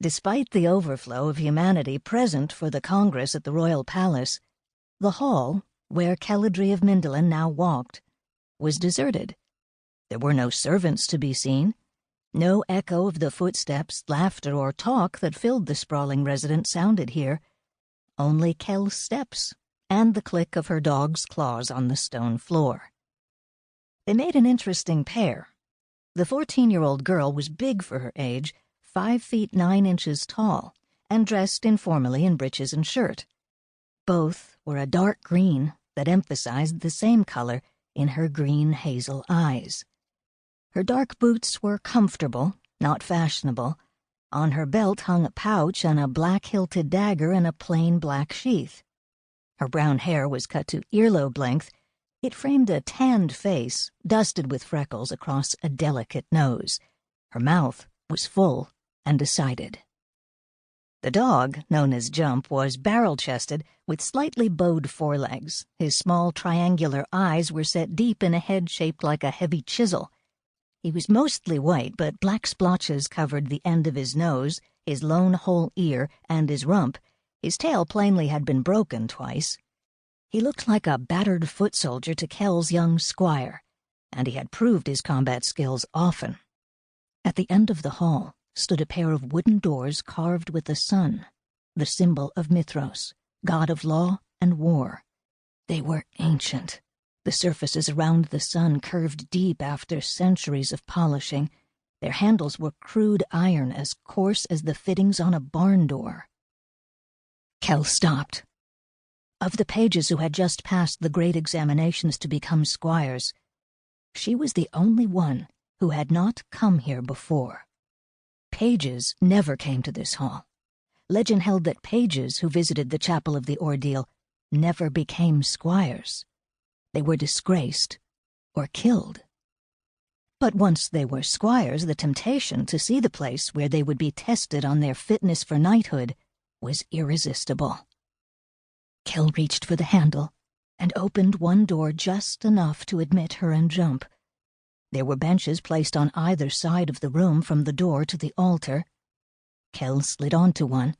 Despite the overflow of humanity present for the Congress at the royal palace, the hall, where Keladry of Mindelan now walked, was deserted. There were no servants to be seen, no echo of the footsteps, laughter, or talk that filled the sprawling residence sounded here, only Kel's steps and the click of her dog's claws on the stone floor. They made an interesting pair. The 14-year-old girl was big for her age, 5 feet 9 inches tall, and dressed informally in breeches and shirt. Both were a dark green that emphasized the same color in her green hazel eyes. Her dark boots were comfortable, not fashionable. On her belt hung a pouch and a black-hilted dagger in a plain black sheath. Her brown hair was cut to earlobe length. It framed a tanned face, dusted with freckles across a delicate nose. Her mouth was full and decided. The dog, known as Jump, was barrel-chested with slightly bowed forelegs. His small triangular eyes were set deep in a head shaped like a heavy chisel. He was mostly white, but black splotches covered the end of his nose, his lone whole ear, and his rump. His tail plainly had been broken twice. He looked like a battered foot soldier to Kel's young squire, and he had proved his combat skills often. At the end of the hall stood a pair of wooden doors carved with the sun, the symbol of Mithros, god of law and war. They were ancient. The surfaces around the sun curved deep after centuries of polishing. Their handles were crude iron as coarse as the fittings on a barn door. Kel stopped. Of the pages who had just passed the great examinations to become squires, she was the only one who had not come here before. Pages never came to this hall. Legend held that pages who visited the chapel of the Ordeal never became squires. They were disgraced or killed. But once they were squires, the temptation to see the place where they would be tested on their fitness for knighthood was irresistible. Kel reached for the handle and opened one door just enough to admit her and Jump. There were benches placed on either side of the room from the door to the altar. Kel slid onto one,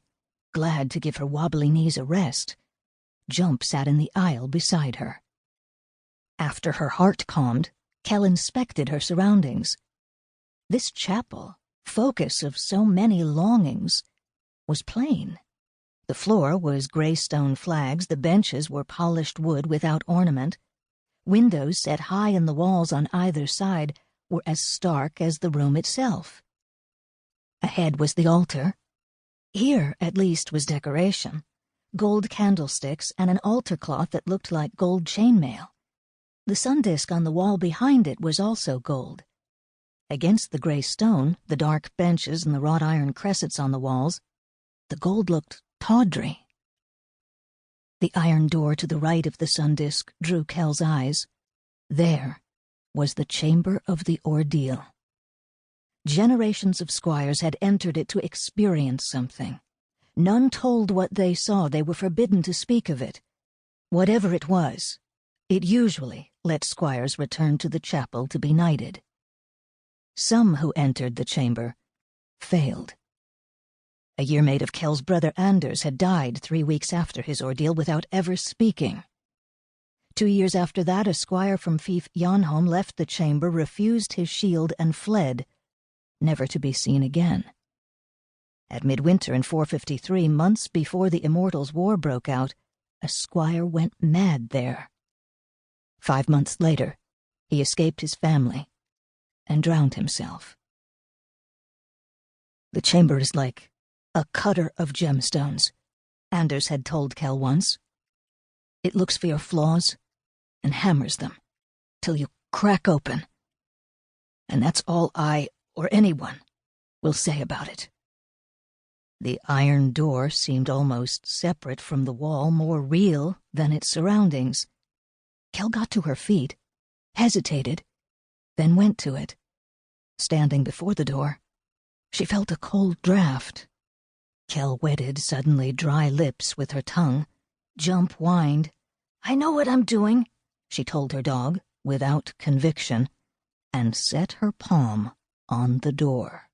glad to give her wobbly knees a rest. Jump sat in the aisle beside her. After her heart calmed, Kel inspected her surroundings. This chapel, focus of so many longings, was plain. The floor was gray stone flags, the benches were polished wood without ornament. Windows set high in the walls on either side were as stark as the room itself. Ahead was the altar. Here, at least, was decoration. Gold candlesticks and an altar cloth that looked like gold chainmail. The sun disk on the wall behind it was also gold. Against the gray stone, the dark benches and the wrought iron cressets on the walls, the gold looked tawdry. The iron door to the right of the sun disk drew Kel's eyes. There was the chamber of the Ordeal. Generations of squires had entered it to experience something. None told what they saw. They were forbidden to speak of it. Whatever it was, it usually let squires return to the chapel to be knighted. Some who entered the chamber failed. A yearmate of Kel's brother Anders had died 3 weeks after his ordeal without ever speaking. 2 years after that, a squire from fief Jonholm left the chamber, refused his shield, and fled, never to be seen again. At midwinter in 453, months before the Immortals' War broke out, a squire went mad there. 5 months later, he escaped his family and drowned himself. The chamber is like a cutter of gemstones, Anders had told Kel once. It looks for your flaws and hammers them till you crack open. And that's all I, or anyone, will say about it. The iron door seemed almost separate from the wall, more real than its surroundings. Kel got to her feet, hesitated, then went to it. Standing before the door, she felt a cold draft. Kel wetted suddenly dry lips with her tongue. Jump whined. "I know what I'm doing," she told her dog, without conviction, and set her palm on the door.